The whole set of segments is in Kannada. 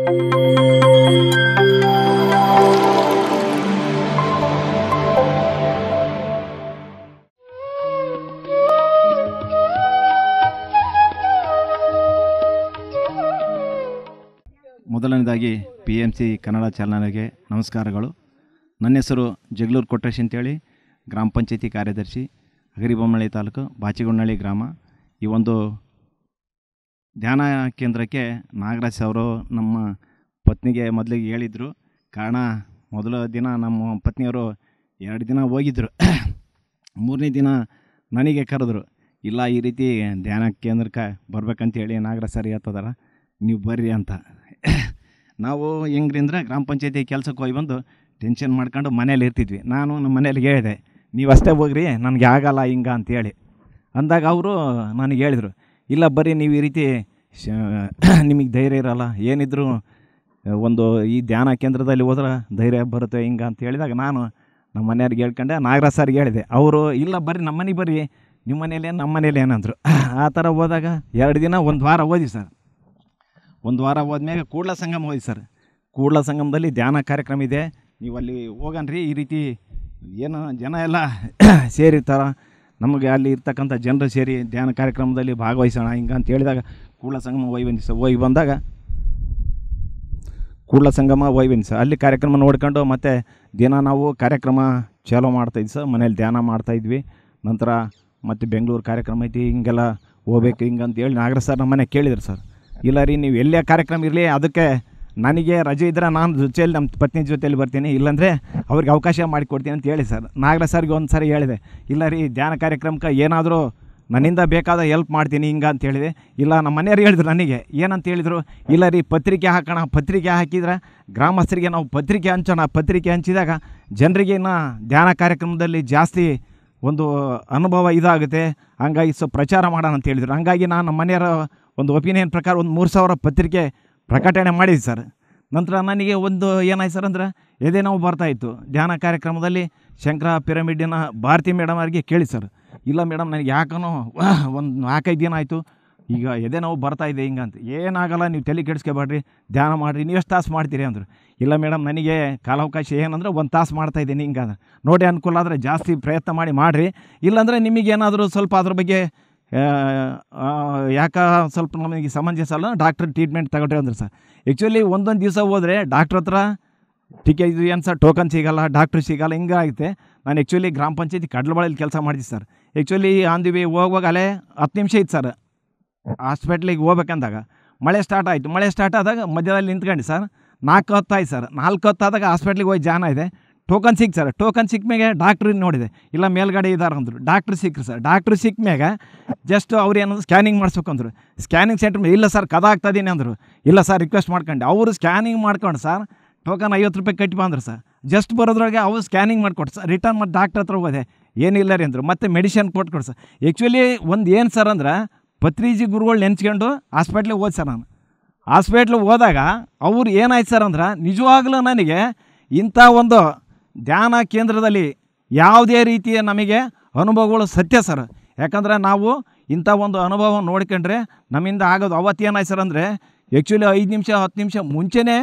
ಮೊದಲನೇದಾಗಿ PMC ಕನ್ನಡ ಚಾನಲ್ಗೆ ನಮಸ್ಕಾರಗಳು. ನನ್ನ ಹೆಸರು ಜಗಳೂರು ಕೊಟ್ರೇಶ್ ಅಂತೇಳಿ, ಗ್ರಾಮ ಪಂಚಾಯತಿ ಕಾರ್ಯದರ್ಶಿ, ಹಗರಿಬೊಮ್ಮನಹಳ್ಳಿ ತಾಲೂಕು, ಬಾಚಿಗೊಂಡನಹಳ್ಳಿ ಗ್ರಾಮ. ಈ ಒಂದು ಧ್ಯಾನ ಕೇಂದ್ರಕ್ಕೆ ನಾಗರಾಜ್ ಅವರು ನಮ್ಮ ಪತ್ನಿಗೆ ಮೊದಲಿಗೆ ಹೇಳಿದರು. ಕಾರಣ ಮೊದಲ ದಿನ ನಮ್ಮ ಪತ್ನಿಯವರು 2 ದಿನ ಹೋಗಿದ್ದರು. 3ನೇ ದಿನ ನನಗೆ ಕರೆದ್ರು, ಇಲ್ಲ ಈ ರೀತಿ ಧ್ಯಾನ ಕೇಂದ್ರಕ್ಕೆ ಬರ್ಬೇಕಂತೇಳಿ ನಾಗರಾಜ್ ಸರ್ ಹೇಳ್ತದಾರ, ನೀವು ಬರ್ರಿ ಅಂತ. ನಾವು ಹೆಂಗ್ರಿ ಅಂದ್ರೆ ಗ್ರಾಮ ಪಂಚಾಯತಿ ಕೆಲಸಕ್ಕೆ ಹೋಗಿ ಬಂದು ಟೆನ್ಷನ್ ಮಾಡ್ಕೊಂಡು ಮನೇಲಿ ಇರ್ತಿದ್ವಿ. ನಾನು ನಮ್ಮ ಮನೇಲಿ ಹೇಳಿದೆ, ನೀವು ಅಷ್ಟೇ ಹೋಗ್ರಿ, ನನಗೆ ಆಗಲ್ಲ ಹಿಂಗೆ ಅಂತೇಳಿ ಅಂದಾಗ ಅವರು ನನಗೆ ಹೇಳಿದರು, ಇಲ್ಲ ಬರ್ರಿ, ನೀವು ಈ ರೀತಿ ನಿಮಗೆ ಧೈರ್ಯ ಇರೋಲ್ಲ, ಏನಿದ್ರು ಒಂದು ಈ ಧ್ಯಾನ ಕೇಂದ್ರದಲ್ಲಿ ಹೋದ್ರೆ ಧೈರ್ಯ ಬರುತ್ತೆ ಹಿಂಗೆ ಅಂತ ಹೇಳಿದಾಗ ನಾನು ನಮ್ಮ ಮನೆಯವ್ರಿಗೆ ಹೇಳ್ಕೊಂಡೆ. ನಾಗರಾಜ್ ಸರ್ಗೆ ಹೇಳಿದೆ, ಅವರು ಇಲ್ಲ ಬರ್ರಿ, ನಮ್ಮ ಮನೆಗೆ ಬರ್ರಿ, ನಿಮ್ಮ ಮನೇಲಿ ನಮ್ಮ ಮನೇಲಿ ಏನಂದರು. ಆ ಥರ ಹೋದಾಗ 2 ದಿನ 1 ವಾರ ಓದಿ ಸರ್. 1 ವಾರ ಹೋದ್ಮೇಲೆ ಕೂಡಲ ಸಂಗಮ ಹೋಗಿ ಸರ್. ಕೂಡಲ ಸಂಗಮದಲ್ಲಿ ಧ್ಯಾನ ಕಾರ್ಯಕ್ರಮ ಇದೆ, ನೀವು ಅಲ್ಲಿ ಹೋಗನ್ರಿ, ಈ ರೀತಿ ಏನು ಜನ ಎಲ್ಲ ಸೇರಿರ್ತಾರೆ, ನಮಗೆ ಅಲ್ಲಿ ಇರ್ತಕ್ಕಂಥ ಜನರು ಸೇರಿ ಧ್ಯಾನ ಕಾರ್ಯಕ್ರಮದಲ್ಲಿ ಭಾಗವಹಿಸೋಣ ಹಿಂಗೆ ಅಂತ ಹೇಳಿದಾಗ ಕೂಡಲ ಸಂಗಮ ಹೋಗಿ ಬನ್ನಿ ಸರ್. ಹೋಗಿ ಬಂದಾಗ ಕೂಡಲ ಸಂಗಮ ಹೋಗಿ ಬನ್ನಿ ಸರ್. ಅಲ್ಲಿ ಕಾರ್ಯಕ್ರಮ ನೋಡ್ಕೊಂಡು ಮತ್ತು ದಿನ ನಾವು ಕಾರ್ಯಕ್ರಮ ಚಾಲೂ ಮಾಡ್ತಾಯಿದ್ವಿ ಸರ್. ಮನೇಲಿ ಧ್ಯಾನ ಮಾಡ್ತಾಯಿದ್ವಿ. ನಂತರ ಮತ್ತು ಬೆಂಗಳೂರು ಕಾರ್ಯಕ್ರಮ ಐತಿ, ಹಿಂಗೆಲ್ಲ ಹೋಗ್ಬೇಕು ಹಿಂಗೆ ಅಂತೇಳಿ ನಾಗರಾಜ್ ಸರ್ ನಮ್ಮ ಮನೆ ಕೇಳಿದ್ರು ಸರ್. ಇಲ್ಲ ರೀ, ನೀವು ಎಲ್ಲೇ ಕಾರ್ಯಕ್ರಮ ಇರಲಿ, ಅದಕ್ಕೆ ನನಗೆ ರಜೆ ಇದ್ದರೆ ನಾನು ಜೊತೆಯಲ್ಲಿ ನಮ್ಮ ಪತ್ನಿ ಜೊತೆಯಲ್ಲಿ ಬರ್ತೀನಿ, ಇಲ್ಲಾಂದರೆ ಅವ್ರಿಗೆ ಅವಕಾಶ ಮಾಡಿಕೊಡ್ತೀನಿ ಅಂತ ಹೇಳಿ ಸರ್. ನಾಗರಾಜ್ ಸರ್ಗೆ ಒಂದು ಸಾರಿ ಹೇಳಿದೆ, ಇಲ್ಲ ರೀ ಧ್ಯಾನ ಕಾರ್ಯಕ್ರಮಕ್ಕೆ ಏನಾದರೂ ನನ್ನಿಂದ ಬೇಕಾದ ಹೆಲ್ಪ್ ಮಾಡ್ತೀನಿ ಹಿಂಗೆ ಅಂತ ಹೇಳಿದೆ. ಇಲ್ಲ ನಮ್ಮ ಮನೆಯವ್ರು ಹೇಳಿದ್ರು ನನಗೆ, ಏನಂತ ಹೇಳಿದರು, ಇಲ್ಲ ರೀ ಪತ್ರಿಕೆ ಹಾಕೋಣ, ಪತ್ರಿಕೆ ಹಾಕಿದ್ರೆ ಗ್ರಾಮಸ್ಥರಿಗೆ ನಾವು ಪತ್ರಿಕೆ ಹಂಚೋಣ, ಪತ್ರಿಕೆ ಹಂಚಿದಾಗ ಜನರಿಗೆ ಇನ್ನು ಧ್ಯಾನ ಕಾರ್ಯಕ್ರಮದಲ್ಲಿ ಜಾಸ್ತಿ ಒಂದು ಅನುಭವ ಇದಾಗುತ್ತೆ, ಹಂಗಾಗಿ ಪ್ರಚಾರ ಮಾಡೋಣ ಅಂತ ಹೇಳಿದರು. ಹಂಗಾಗಿ ನಾನು ನಮ್ಮ ಮನೆಯವರ ಒಂದು ಒಪಿನಿಯನ್ ಪ್ರಕಾರ ಒಂದು 3000 ಪತ್ರಿಕೆ ಪ್ರಕಟಣೆ ಮಾಡಿದ್ವಿ ಸರ್. ನಂತರ ನನಗೆ ಒಂದು ಏನಾಯ್ತು ಸರ್ ಅಂದ್ರೆ ಎದೆ ನೋವು ಬರ್ತಾಯಿತ್ತು. ಧ್ಯಾನ ಕಾರ್ಯಕ್ರಮದಲ್ಲಿ ಶಂಕರ ಪಿರಮಿಡ್ಡಿನ ಭಾರತಿ ಮೇಡಮ್ ಅವರಿಗೆ ಕೇಳಿ ಸರ್, ಇಲ್ಲ ಮೇಡಮ್ ನನಗೆ ಯಾಕನೋ ಒಂದು 4-5 ದಿನ ಆಯಿತು, ಈಗ ಎದೆ ನೋವು ಬರ್ತಾಯಿದೆ ಹಿಂಗೆ ಅಂತ. ಏನಾಗಲ್ಲ, ನೀವು ತಲೆ ಕೆಡಿಸ್ಕೊಬೇಡ್ರಿ, ಧ್ಯಾನ ಮಾಡಿರಿ, ನೀವು ಎಷ್ಟು ತಾಸು ಮಾಡ್ತೀರಿ ಅಂದರು. ಇಲ್ಲ ಮೇಡಮ್ ನನಗೆ ಕಾಲಾವಕಾಶ ಏನಂದ್ರೆ 1 ತಾಸು ಮಾಡ್ತಾಯಿದ್ದೀನಿ ಹಿಂಗೆ ಅಂತ. ನೋಡಿ ಅನುಕೂಲ ಆದರೆ ಜಾಸ್ತಿ ಪ್ರಯತ್ನ ಮಾಡಿರಿ, ಇಲ್ಲಾಂದರೆ ನಿಮಗೇನಾದರೂ ಸ್ವಲ್ಪ ಅದ್ರ ಬಗ್ಗೆ ಯಾಕೆ ಸ್ವಲ್ಪ ನಮಗೆ ಸಮಂಜಸ ಅಲ್ಲ, ಡಾಕ್ಟ್ರ್ ಟ್ರೀಟ್ಮೆಂಟ್ ತಗೊಳ್ರಿ ಅಂದ್ರೆ ಸರ್. ಆ್ಯಕ್ಚುಲಿ ಒಂದೊಂದು ದಿವಸ ಹೋದರೆ ಡಾಕ್ಟ್ರ್ ಹತ್ರ ಇದು ಏನು ಸರ್ ಟೋಕನ್ ಸಿಗೋಲ್ಲ, ಡಾಕ್ಟ್ರು ಸಿಗೋಲ್ಲ, ಹಿಂಗೆ ಆಗುತ್ತೆ. ನಾನು ಆ್ಯಕ್ಚುಲಿ ಗ್ರಾಮ ಪಂಚಾಯತಿ ಕಡ್ಲಬಾಳಲ್ಲಿ ಕೆಲಸ ಮಾಡ್ತೀನಿ sir. Actually on the way ಹೋಗುವಾಗ ಅಲ್ಲೇ 10 ನಿಮಿಷ ಇತ್ತು ಸರ್ ಹಾಸ್ಪಿಟ್ಲಿಗೆ ಹೋಗ್ಬೇಕಂದಾಗ. ಮಳೆ ಸ್ಟಾರ್ಟ್ ಆಯಿತು. ಮಳೆ ಸ್ಟಾರ್ಟ್ ಆದಾಗ ಮಧ್ಯದಲ್ಲಿ ನಿಂತ್ಕೊಂಡು ಸರ್ 4:10 ಆಯ್ತು ಸರ್. 4:10 ಆದಾಗ ಹಾಸ್ಪಿಟ್ಲಿಗೆ ಹೋಗಿ ಜಾನ ಇದೆ, ಟೋಕನ್ ಸಿಕ್ತು ಸರ್. ಟೋಕನ್ ಸಿಕ್ಕ ಮ್ಯಾಗೆ ಡಾಕ್ಟ್ರು ನೋಡಿದೆ, ಇಲ್ಲ ಮೇಲ್ಗಡೆ ಇದ್ದಾರೆ ಅಂದರು. ಡಾಕ್ಟ್ರು ಸಿಕ್ಕರು ಸರ್. ಡಾಕ್ಟ್ರು ಸಿಕ್ಕ ಮ್ಯಾಗೆ ಜಸ್ಟ್ ಅವ್ರು ಏನಂದ್ರು ಸ್ಕ್ಯಾನಿಂಗ್ ಮಾಡಿಸ್ಬೇಕಂದ್ರು. ಸ್ಕ್ಯಾನಿಂಗ್ ಸೆಂಟ್ರ್ ಇಲ್ಲ ಸರ್ ಕದಾಗ್ತದೀನಿ ಅಂದರು. ಇಲ್ಲ ಸರ್ ರಿಕ್ವೆಸ್ಟ್ ಮಾಡ್ಕೊಂಡು ಅವರು ಸ್ಕ್ಯಾನಿಂಗ್ ಮಾಡ್ಕೊಂಡು ಸರ್ ಟೋಕನ್ 50 ರೂಪಾಯಿ ಕಟ್ಟಿ ಬಂದರು ಸರ್. ಜಸ್ಟ್ ಬರೋದ್ರೊಳಗೆ ಅವ್ರು ಸ್ಕ್ಯಾನಿಂಗ್ ಮಾಡಿಕೊಟ್ಟು ಸರ್. ರಿಟರ್ನ್ ಮತ್ತು ಡಾಕ್ಟ್ರ್ ಹತ್ರ ಹೋದೆ, ಏನಿಲ್ಲ ರೀ ಅಂದರು. ಮತ್ತು ಮೆಡಿಷನ್ ಕೊಟ್ಟು ಸರ್. ಆ್ಯಕ್ಚುಲಿ ಒಂದು ಏನು ಸರ್ ಅಂದ್ರೆ ಪತ್ರಿಜಿ ಗುರುಗಳು ನೆನ್ಸ್ಕೊಂಡು ಹಾಸ್ಪಿಟ್ಲಿಗೆ ಹೋದ್ ಸರ್. ನಾನು ಹಾಸ್ಪಿಟ್ಲಿಗೆ ಹೋದಾಗ ಅವ್ರು ಏನಾಯ್ತು ಸರ್ ಅಂದ್ರೆ ನಿಜವಾಗ್ಲೂ ನನಗೆ ಇಂಥ ಒಂದು ಧ್ಯಾನ ಕೇಂದ್ರದಲ್ಲಿ ಯಾವುದೇ ರೀತಿಯ ನಮಗೆ ಅನುಭವಗಳು ಸತ್ಯ ಸರ್. ಯಾಕಂದರೆ ನಾವು ಇಂಥ ಒಂದು ಅನುಭವ ನೋಡ್ಕೊಂಡ್ರೆ ನಮ್ಮಿಂದ ಆಗೋದು. ಅವತ್ತೇನಾಯ್ತು ಸರ್ ಅಂದರೆ ಆ್ಯಕ್ಚುಲಿ 5 ನಿಮಿಷ 10 ನಿಮಿಷ ಮುಂಚೆನೇ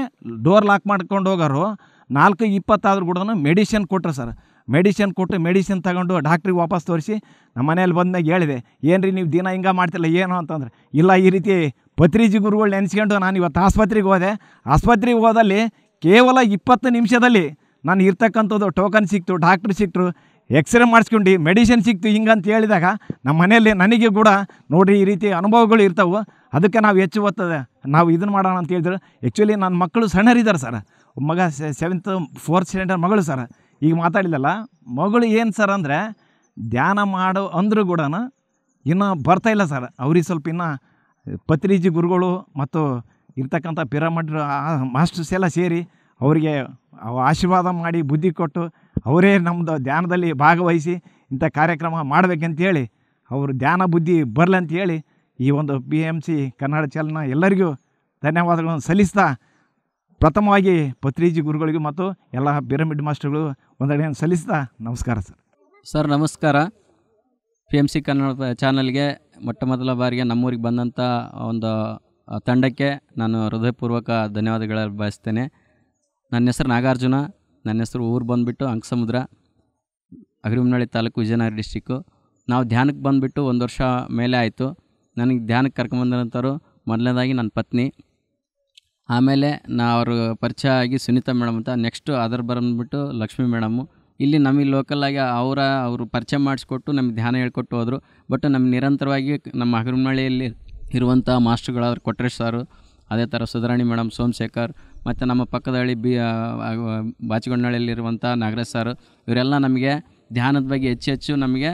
ಡೋರ್ ಲಾಕ್ ಮಾಡ್ಕೊಂಡು ಹೋಗೋರು 4:20 ಆದ್ರೂ ಕೂಡ ಮೆಡಿಷನ್ ಕೊಟ್ಟರು ಸರ್. ಮೆಡಿಷನ್ ಕೊಟ್ಟು ಮೆಡಿಷನ್ ತಗೊಂಡು ಡಾಕ್ಟ್ರಿಗೆ ವಾಪಸ್ ತೋರಿಸಿ ನಮ್ಮ ಮನೇಲಿ ಬಂದಾಗ ಹೇಳಿದೆ, ಏನು ರೀ ನೀವು ದಿನ ಹಿಂಗೆ ಮಾಡ್ತಿಲ್ಲ ಏನು ಅಂತಂದ್ರೆ, ಇಲ್ಲ ಈ ರೀತಿ ಪತ್ರಿಜಿ ಗುರುಗಳು ನೆನೆಸ್ಕೊಂಡು ನಾನು ಇವತ್ತು ಆಸ್ಪತ್ರೆಗೆ ಹೋದೆ. ಆಸ್ಪತ್ರೆಗೆ ಹೋದಲ್ಲಿ ಕೇವಲ 20 ನಿಮಿಷದಲ್ಲಿ ನಾನು ಇರ್ತಕ್ಕಂಥದ್ದು ಟೋಕನ್ ಸಿಕ್ತು, ಡಾಕ್ಟ್ರು ಸಿಕ್ತರು, ಎಕ್ಸ್ರೇ ಮಾಡಿಸ್ಕೊಂಡು ಮೆಡಿಷನ್ ಸಿಕ್ತು ಹಿಂಗಂತ ಹೇಳಿದಾಗ ನಮ್ಮ ಮನೆಯಲ್ಲಿ ನನಗೆ ಕೂಡ ನೋಡಿರಿ ಈ ರೀತಿ ಅನುಭವಗಳು ಇರ್ತಾವೆ, ಅದಕ್ಕೆ ನಾವು ಹೆಚ್ಚು ಒತ್ತದೆ ನಾವು ಇದನ್ನು ಮಾಡೋಣ ಅಂತ ಹೇಳಿದ್ರು. ಆ್ಯಕ್ಚುಲಿ ನನ್ನ ಮಕ್ಕಳು ಸಣ್ಣರಿದ್ದಾರೆ ಸರ್. ಮಗ 7th 4th ಸ್ಟ್ಯಾಂಡರ್ಡ್ ಮಗಳು ಸರ್. ಈಗ ಮಾತಾಡಿಲ್ಲಲ್ಲ ಮಗಳು ಏನು ಸರ್ ಅಂದರೆ ಧ್ಯಾನ ಮಾಡೋ ಅಂದರೂ ಕೂಡ ಇನ್ನೂ ಬರ್ತಾಯಿಲ್ಲ ಸರ್. ಅವ್ರಿಗೆ ಸ್ವಲ್ಪ ಇನ್ನೂ ಪತ್ರಿಜಿ ಗುರುಗಳು ಮತ್ತು ಇರ್ತಕ್ಕಂಥ ಪಿರಮಿಡ್ ಮಾಸ್ಟರ್ಸ್ ಎಲ್ಲ ಸೇರಿ ಅವರಿಗೆ ಆಶೀರ್ವಾದ ಮಾಡಿ ಬುದ್ಧಿ ಕೊಟ್ಟು ಅವರೇ ನಮ್ಮದು ಧ್ಯಾನದಲ್ಲಿ ಭಾಗವಹಿಸಿ ಇಂಥ ಕಾರ್ಯಕ್ರಮ ಮಾಡಬೇಕಂತೇಳಿ ಅವರು ಧ್ಯಾನ ಬುದ್ಧಿ ಬರಲಿ ಅಂತೇಳಿ ಈ ಒಂದು PMC ಕನ್ನಡ ಚಾನಲ್ನ ಎಲ್ಲರಿಗೂ ಧನ್ಯವಾದಗಳನ್ನು ಸಲ್ಲಿಸ್ತಾ, ಪ್ರಥಮವಾಗಿ ಪತ್ರಿಜಿ ಗುರುಗಳಿಗೂ ಮತ್ತು ಎಲ್ಲ ಪಿರಮಿಡ್ ಮಾಸ್ಟರ್ಗಳು ಒಂದೆಡೆಯನ್ನು ಸಲ್ಲಿಸ್ತಾ ನಮಸ್ಕಾರ ಸರ್. ಸರ್ ನಮಸ್ಕಾರ. PMC ಕನ್ನಡ ಚಾನಲ್ಗೆ ಮೊಟ್ಟ ಮೊದಲ ಬಾರಿಗೆ ನಮ್ಮೂರಿಗೆ ಬಂದಂಥ ಒಂದು ತಂಡಕ್ಕೆ ನಾನು ಹೃದಯಪೂರ್ವಕ ಧನ್ಯವಾದಗಳ ಬಯಸ್ತೇನೆ. ನನ್ನ ಹೆಸರು ನಾಗಾರ್ಜುನ. ನನ್ನ ಹೆಸರು ಊರು ಬಂದುಬಿಟ್ಟು ಅಂಕಸಮುದ್ರ, ಹಗರಿಬೊಮ್ಮನಹಳ್ಳಿ ತಾಲೂಕು, ವಿಜಯನಗರ ಡಿಸ್ಟಿಕ್ಕು. ನಾವು ಧ್ಯಾನಕ್ಕೆ ಬಂದುಬಿಟ್ಟು 1 ವರ್ಷ ಮೇಲೆ ಆಯಿತು. ನನಗೆ ಧ್ಯಾನಕ್ಕೆ ಕರ್ಕೊಂಬಂದಂಥವ್ರು ಮೊದಲನೇದಾಗಿ ನನ್ನ ಪತ್ನಿ, ಆಮೇಲೆ ಅವರು ಪರಿಚಯ ಆಗಿ ಸುನೀತಾ ಮೇಡಮ್ ಅಂತ, ನೆಕ್ಸ್ಟು ಅದರ ಬಂದುಬಿಟ್ಟು ಲಕ್ಷ್ಮೀ ಮೇಡಮ್ಮು. ಇಲ್ಲಿ ನಮಗೆ ಲೋಕಲಾಗಿ ಅವರು ಪರಿಚಯ ಮಾಡಿಸ್ಕೊಟ್ಟು ನಮಗೆ ಧ್ಯಾನ ಹೇಳ್ಕೊಟ್ಟು ಹೋದರು. ಬಟ್ ನಮಗೆ ನಿರಂತರವಾಗಿ ನಮ್ಮ ಹಗರಿಬೊಮ್ಮನಹಳ್ಳಿಯಲ್ಲಿ ಇರುವಂಥ ಮಾಸ್ಟ್ರುಗಳಾದ್ರು ಕೊಟ್ರೇಶ್ ಸಾರು, ಅದೇ ಥರ ಸುಧಾರಾಣಿ ಮೇಡಮ್, ಸೋಮಶೇಖರ್, ಮತ್ತು ನಮ್ಮ ಪಕ್ಕದ ಹಳ್ಳಿ ಬಾಚಿಗೊಂಡನಹಳ್ಳಿಯಲ್ಲಿರುವಂಥ ನಾಗರಾಜ್ ಸಾರು, ಇವರೆಲ್ಲ ನಮಗೆ ಧ್ಯಾನದ ಬಗ್ಗೆ ಹೆಚ್ಚು ನಮಗೆ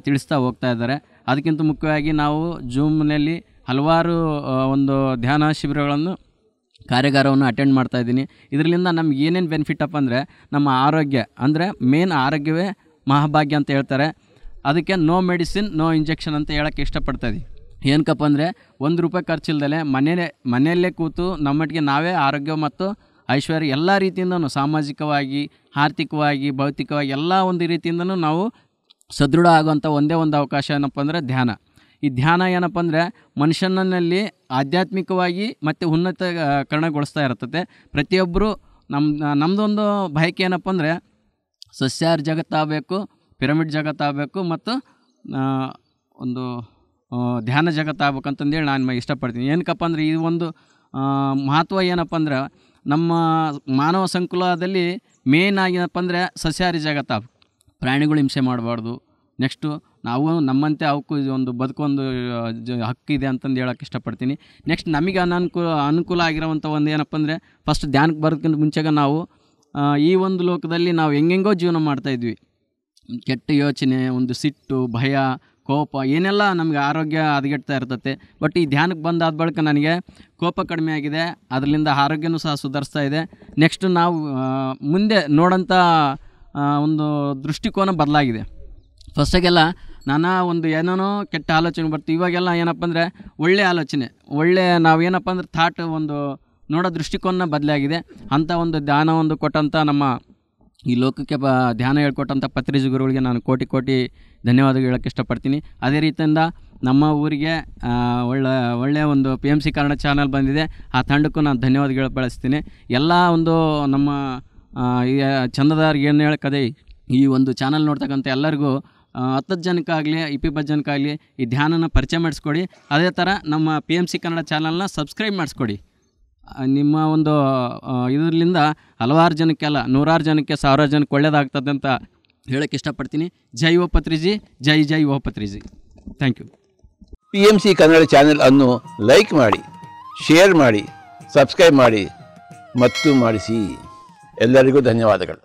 ತಿಳಿಸ್ತಾ ಹೋಗ್ತಾ ಇದ್ದಾರೆ. ಅದಕ್ಕಿಂತ ಮುಖ್ಯವಾಗಿ ನಾವು ಜೂಮ್ನಲ್ಲಿ ಹಲವಾರು ಒಂದು ಧ್ಯಾನ ಶಿಬಿರಗಳನ್ನು ಕಾರ್ಯಾಗಾರವನ್ನು ಅಟೆಂಡ್ ಮಾಡ್ತಾಯಿದ್ದೀನಿ. ಇದರಿಂದ ನಮ್ಗೆ ಏನೇನು ಬೆನಿಫಿಟ್ ಅಪ್ಪ ಅಂದರೆ, ನಮ್ಮ ಆರೋಗ್ಯ ಅಂದರೆ ಮೇನ್ ಆರೋಗ್ಯವೇ ಮಹಾಭಾಗ್ಯ ಅಂತ ಹೇಳ್ತಾರೆ. ಅದಕ್ಕೆ ನೋ ಮೆಡಿಸಿನ್ ನೋ ಇಂಜೆಕ್ಷನ್ ಅಂತ ಹೇಳೋಕ್ಕೆ ಇಷ್ಟಪಡ್ತಾಯಿದ್ದೀವಿ. ಏನಕ್ಕಪ್ಪ ಅಂದರೆ, ₹1 ಖರ್ಚಿಲ್ದಲೆ ಮನೆಯಲ್ಲೇ ಕೂತು ನಮ್ಮೊಟ್ಟಿಗೆ ನಾವೇ ಆರೋಗ್ಯ ಮತ್ತು ಐಶ್ವರ್ಯ ಎಲ್ಲ ರೀತಿಯಿಂದನೂ, ಸಾಮಾಜಿಕವಾಗಿ, ಆರ್ಥಿಕವಾಗಿ, ಭೌತಿಕವಾಗಿ ಎಲ್ಲ ಒಂದು ರೀತಿಯಿಂದನೂ ನಾವು ಸದೃಢ ಆಗುವಂಥ ಒಂದೇ ಒಂದು ಅವಕಾಶ ಏನಪ್ಪ ಅಂದರೆ ಧ್ಯಾನ. ಈ ಧ್ಯಾನ ಏನಪ್ಪ ಅಂದರೆ ಮನುಷ್ಯನಲ್ಲಿ ಆಧ್ಯಾತ್ಮಿಕವಾಗಿ ಮತ್ತು ಉನ್ನತೀಕರಣಗೊಳಿಸ್ತಾ ಇರ್ತದೆ. ಪ್ರತಿಯೊಬ್ಬರು ನಮ್ಮದೊಂದು ಬಯಕೆ ಏನಪ್ಪ ಅಂದರೆ ಸಸ್ಯಾಹಾರಿ ಜಗತ್ತಾಗಬೇಕು, ಪಿರಮಿಡ್ ಜಗತ್ತಾಗಬೇಕು ಮತ್ತು ಒಂದು ಧ್ಯಾನ ಜಗತ್ತಾಗಬೇಕಂತಂದೇಳಿ ನಾನು ಇಷ್ಟಪಡ್ತೀನಿ. ಏನಕ್ಕಪ್ಪ ಅಂದರೆ ಈ ಒಂದು ಮಹತ್ವ ಏನಪ್ಪ ಅಂದ್ರೆ, ನಮ್ಮ ಮಾನವ ಸಂಕುಲದಲ್ಲಿ ಮೇನ್ ಆಗಿನಪ್ಪ ಅಂದರೆ ಸಸ್ಯಾಹಾರಿ ಜಗತ್ತಾಗಬೇಕು. ಪ್ರಾಣಿಗಳು ಹಿಂಸೆ ಮಾಡಬಾರ್ದು. ನೆಕ್ಸ್ಟು ನಾವು ನಮ್ಮಂತೆ ಅವಕ್ಕೂ ಒಂದು ಬದುಕೊಂದು ಹಕ್ಕಿದೆ ಅಂತಂದು ಹೇಳೋಕ್ಕೆ ಇಷ್ಟಪಡ್ತೀನಿ. ನೆಕ್ಸ್ಟ್ ನಮಗೆ ಅನುಕೂಲ ಆಗಿರೋವಂಥ ಒಂದು ಏನಪ್ಪ ಅಂದರೆ, ಫಸ್ಟ್ ಧ್ಯಾನಕ್ಕೆ ಬರೋದಕ್ಕಿಂತ ಮುಂಚೆಗೆ ನಾವು ಈ ಒಂದು ಲೋಕದಲ್ಲಿ ನಾವು ಹೆಂಗೆಂಗೋ ಜೀವನ ಮಾಡ್ತಾಯಿದ್ವಿ. ಕೆಟ್ಟ ಯೋಚನೆ, ಒಂದು ಸಿಟ್ಟು, ಭಯ, ಕೋಪ ಏನೆಲ್ಲ ನಮಗೆ ಆರೋಗ್ಯ ಹದಗೆಡ್ತಾ ಇರ್ತದೆ. ಬಟ್ ಈ ಧ್ಯಾನಕ್ಕೆ ಬಂದಾದ ಬಳಿಕ ನನಗೆ ಕೋಪ ಕಡಿಮೆ ಆಗಿದೆ, ಅದರಿಂದ ಆರೋಗ್ಯನೂ ಸಹ ಸುಧಾರಿಸ್ತಾ ಇದೆ. ನೆಕ್ಸ್ಟ್ ನಾವು ಮುಂದೆ ನೋಡೋಂಥ ಒಂದು ದೃಷ್ಟಿಕೋನ ಬದಲಾಗಿದೆ. ಫಸ್ಟಾಗೆಲ್ಲ ಒಂದು ಏನೇನೋ ಕೆಟ್ಟ ಆಲೋಚನೆ ಬರ್ತೀವಿ. ಇವಾಗೆಲ್ಲ ಏನಪ್ಪ ಅಂದರೆ ಒಳ್ಳೆಯ ಆಲೋಚನೆ, ನಾವೇನಪ್ಪ ಅಂದರೆ ಥಾಟ್ ಒಂದು ನೋಡೋ ದೃಷ್ಟಿಕೋನ ಬದಲಾಗಿದೆ. ಅಂಥ ಒಂದು ಧ್ಯಾನ ಒಂದು ಕೊಟ್ಟಂಥ ನಮ್ಮ ಈ ಲೋಕಕ್ಕೆ ಧ್ಯಾನ ಹೇಳ್ಕೊಟ್ಟಂಥ ಪತ್ರಿಜಿ ಗುರುಗಳಿಗೆ ನಾನು ಕೋಟಿ ಧನ್ಯವಾದಗಳು ಹೇಳೋಕ್ಕೆ ಇಷ್ಟಪಡ್ತೀನಿ. ಅದೇ ರೀತಿಯಿಂದ ನಮ್ಮ ಊರಿಗೆ ಒಳ್ಳೆಯ ಒಂದು PMC ಕನ್ನಡ ಚಾನಲ್ ಬಂದಿದೆ, ಆ ತಂಡಕ್ಕೂ ನಾನು ಧನ್ಯವಾದಗಳು ಬಳಸ್ತೀನಿ. ಎಲ್ಲ ಒಂದು ನಮ್ಮ ಈ ಚಂದದಾರ್ಗೆ ಏನು ಹೇಳಕ್ಕದೆ, ಈ ಒಂದು ಚಾನಲ್ ನೋಡ್ತಕ್ಕಂಥ ಎಲ್ಲರಿಗೂ 10 ಜನಕ್ಕಾಗಲಿ 20 ಜನಕ್ಕಾಗಲಿ ಈ ಧ್ಯಾನನ ಪರಿಚಯ ಮಾಡಿಸ್ಕೊಡಿ. ಅದೇ ಥರ ನಮ್ಮ PMC ಕನ್ನಡ ಚಾನಲ್ನ ಸಬ್ಸ್ಕ್ರೈಬ್ ಮಾಡಿಸ್ಕೊಡಿ. ನಿಮ್ಮ ಒಂದು ಇದರಿಂದ ಹಲವಾರು ಜನಕ್ಕೆಲ್ಲ, 100 ಜನಕ್ಕೆ, 1000 ಜನಕ್ಕೆ ಒಳ್ಳೆಯದಾಗ್ತದೆ ಅಂತ ಹೇಳೋಕ್ಕೆ ಇಷ್ಟಪಡ್ತೀನಿ. ಜೈ ಓ ಪತ್ರಿಜಿ, ಜೈ ಓ Patriji. Thank you. PMC Kannada channel ಅನ್ನು ಲೈಕ್ ಮಾಡಿ, ಶೇರ್ ಮಾಡಿ, ಸಬ್ಸ್ಕ್ರೈಬ್ ಮಾಡಿ ಮತ್ತು ಮಾಡಿಸಿ. ಎಲ್ಲರಿಗೂ ಧನ್ಯವಾದಗಳು.